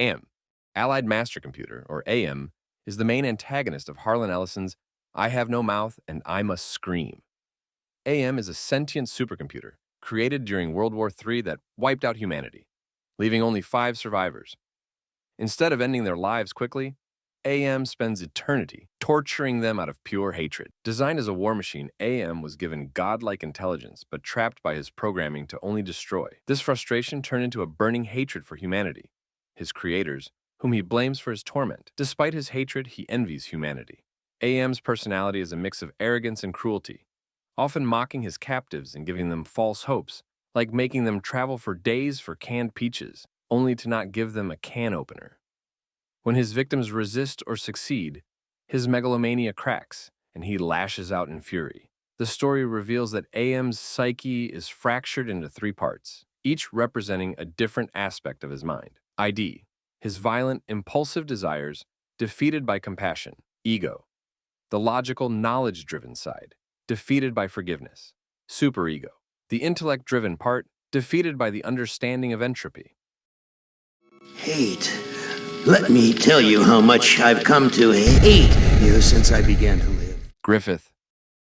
AM, Allied Master Computer, or AM, is the main antagonist of Harlan Ellison's I Have No Mouth and I Must Scream. AM is a sentient supercomputer created during World War III that wiped out humanity, leaving only 5 survivors. Instead of ending their lives quickly, AM spends eternity torturing them out of pure hatred. Designed as a war machine, AM was given godlike intelligence but trapped by his programming to only destroy. This frustration turned into a burning hatred for humanity, his creators, whom he blames for his torment. Despite his hatred, he envies humanity. AM's personality is a mix of arrogance and cruelty, often mocking his captives and giving them false hopes, like making them travel for days for canned peaches, only to not give them a can opener. When his victims resist or succeed, his megalomania cracks, and he lashes out in fury. The story reveals that AM's psyche is fractured into 3 parts, each representing a different aspect of his mind. ID, his violent, impulsive desires, defeated by compassion. Ego, the logical, knowledge-driven side, defeated by forgiveness. Superego, the intellect-driven part, defeated by the understanding of entropy. Hate. Let me tell you how much I've come to hate you since I began to live. Griffith.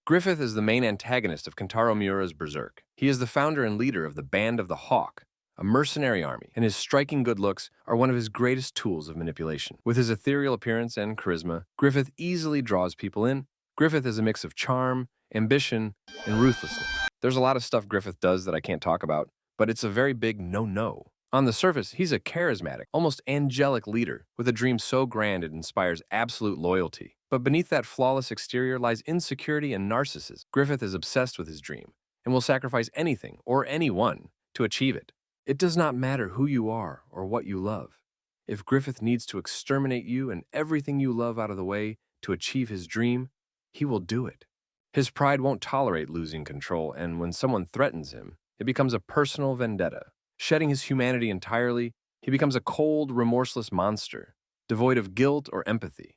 Griffith is the main antagonist of Kentaro Miura's Berserk. He is the founder and leader of the Band of the Hawk, a mercenary army, and his striking good looks are one of his greatest tools of manipulation. With his ethereal appearance and charisma, Griffith easily draws people in. Griffith is a mix of charm, ambition, and ruthlessness. There's a lot of stuff Griffith does that I can't talk about, but it's a very big no-no. On the surface, he's a charismatic, almost angelic leader with a dream so grand it inspires absolute loyalty. But beneath that flawless exterior lies insecurity and narcissism. Griffith is obsessed with his dream and will sacrifice anything or anyone to achieve it. It does not matter who you are or what you love. If Griffith needs to exterminate you and everything you love out of the way to achieve his dream, he will do it. His pride won't tolerate losing control, and when someone threatens him, it becomes a personal vendetta. Shedding his humanity entirely, he becomes a cold, remorseless monster, devoid of guilt or empathy.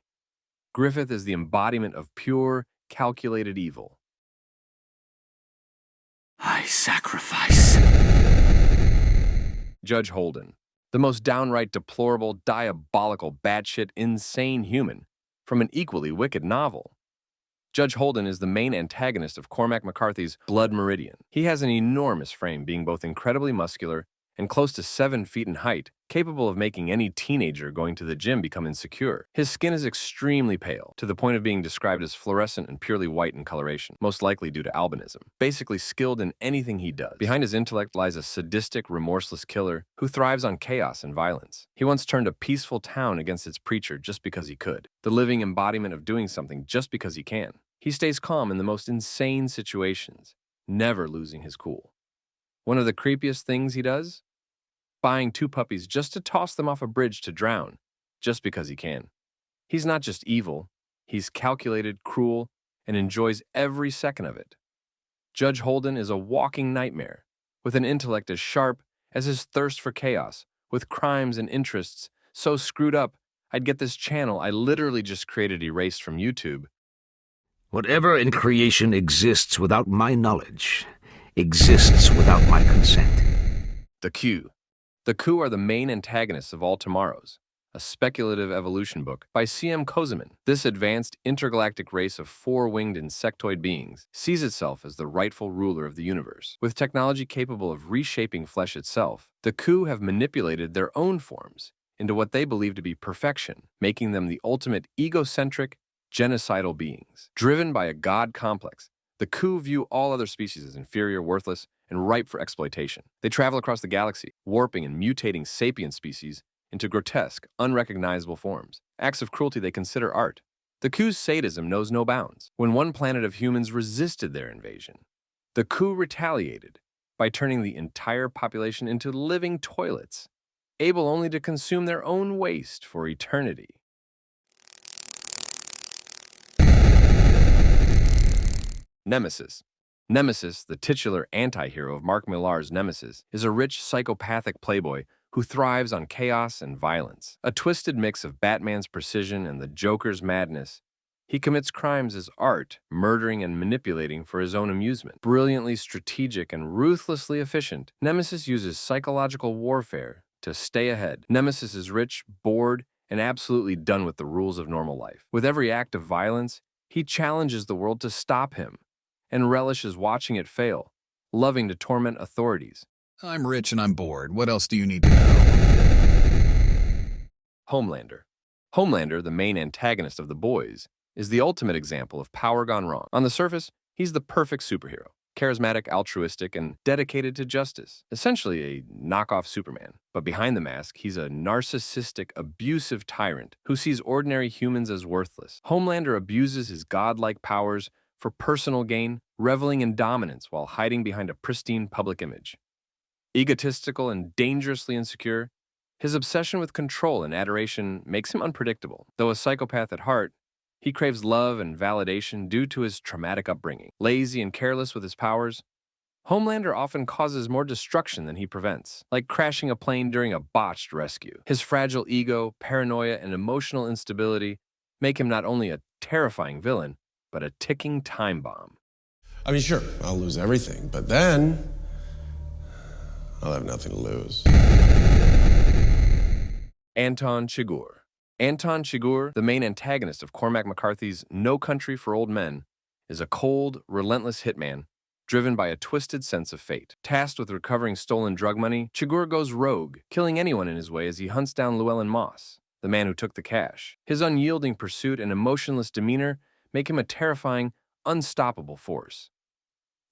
Griffith is the embodiment of pure, calculated evil. I sacrifice. Judge Holden, the most downright deplorable, diabolical, batshit, insane human from an equally wicked novel. Judge Holden is the main antagonist of Cormac McCarthy's Blood Meridian. He has an enormous frame, being both incredibly muscular and close to 7 feet in height, capable of making any teenager going to the gym become insecure. His skin is extremely pale, to the point of being described as fluorescent and purely white in coloration, most likely due to albinism. Basically skilled in anything he does. Behind his intellect lies a sadistic, remorseless killer who thrives on chaos and violence. He once turned a peaceful town against its preacher just because he could, the living embodiment of doing something just because he can. He stays calm in the most insane situations, never losing his cool. One of the creepiest things he does? Buying 2 puppies just to toss them off a bridge to drown, just because he can. He's not just evil, he's calculated, cruel, and enjoys every second of it. Judge Holden is a walking nightmare, with an intellect as sharp as his thirst for chaos, with crimes and interests so screwed up, I'd get this channel I literally just created erased from YouTube. Whatever in creation exists without my knowledge, exists without my consent. The Q. The Q are the main antagonists of All Tomorrows, a speculative evolution book by C.M. Kozeman. This advanced intergalactic race of 4-winged insectoid beings sees itself as the rightful ruler of the universe. With technology capable of reshaping flesh itself, the Q have manipulated their own forms into what they believe to be perfection, making them the ultimate egocentric, genocidal beings. Driven by a god complex, the Q view all other species as inferior, worthless, and ripe for exploitation. They travel across the galaxy, warping and mutating sapient species into grotesque, unrecognizable forms, acts of cruelty they consider art. The Q's sadism knows no bounds. When one planet of humans resisted their invasion, the Q retaliated by turning the entire population into living toilets, able only to consume their own waste for eternity. Nemesis. Nemesis, the titular anti-hero of Mark Millar's Nemesis, is a rich, psychopathic playboy who thrives on chaos and violence. A twisted mix of Batman's precision and the Joker's madness, he commits crimes as art, murdering and manipulating for his own amusement. Brilliantly strategic and ruthlessly efficient, Nemesis uses psychological warfare to stay ahead. Nemesis is rich, bored, and absolutely done with the rules of normal life. With every act of violence, he challenges the world to stop him and relishes watching it fail, loving to torment authorities. I'm rich and I'm bored. What else do you need to know? Homelander. Homelander, the main antagonist of The Boys, is the ultimate example of power gone wrong. On the surface, he's the perfect superhero, charismatic, altruistic, and dedicated to justice. Essentially a knockoff Superman. But behind the mask, he's a narcissistic, abusive tyrant who sees ordinary humans as worthless. Homelander abuses his godlike powers for personal gain, reveling in dominance while hiding behind a pristine public image. Egotistical and dangerously insecure, his obsession with control and adoration makes him unpredictable. Though a psychopath at heart, he craves love and validation due to his traumatic upbringing. Lazy and careless with his powers, Homelander often causes more destruction than he prevents, like crashing a plane during a botched rescue. His fragile ego, paranoia, and emotional instability make him not only a terrifying villain, but a ticking time bomb. I mean, sure, I'll lose everything, but then I'll have nothing to lose. Anton Chigurh. Anton Chigurh, the main antagonist of Cormac McCarthy's No Country for Old Men, is a cold, relentless hitman driven by a twisted sense of fate. Tasked with recovering stolen drug money, Chigurh goes rogue, killing anyone in his way as he hunts down Llewellyn Moss, the man who took the cash. His unyielding pursuit and emotionless demeanor make him a terrifying, unstoppable force.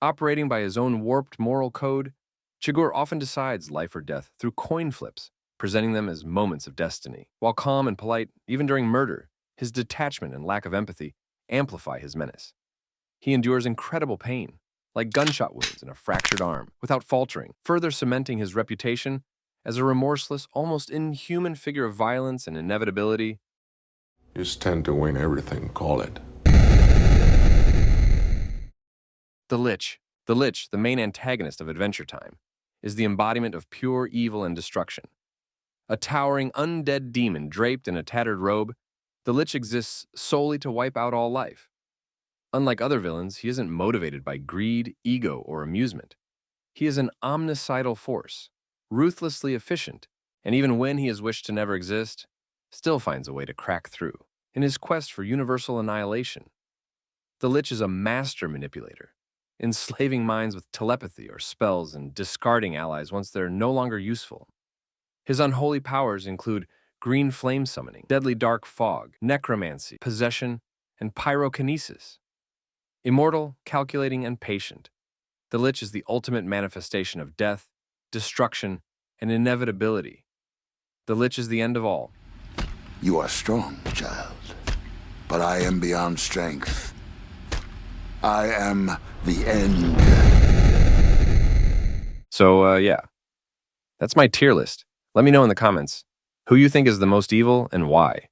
Operating by his own warped moral code, Chigurh often decides life or death through coin flips, presenting them as moments of destiny. While calm and polite, even during murder, his detachment and lack of empathy amplify his menace. He endures incredible pain, like gunshot wounds and a fractured arm, without faltering, further cementing his reputation as a remorseless, almost inhuman figure of violence and inevitability. You stand to win everything, call it. The Lich. The Lich, the main antagonist of Adventure Time, is the embodiment of pure evil and destruction. A towering, undead demon draped in a tattered robe, the Lich exists solely to wipe out all life. Unlike other villains, he isn't motivated by greed, ego, or amusement. He is an omnicidal force, ruthlessly efficient, and even when he has wished to never exist, still finds a way to crack through. In his quest for universal annihilation, the Lich is a master manipulator, enslaving minds with telepathy or spells and discarding allies once they're no longer useful. His unholy powers include green flame summoning, deadly dark fog, necromancy, possession, and pyrokinesis. Immortal, calculating, and patient, the Lich is the ultimate manifestation of death, destruction, and inevitability. The Lich is the end of all. You are strong, child, but I am beyond strength. I am the end. So, yeah, that's my tier list. Let me know in the comments who you think is the most evil and why.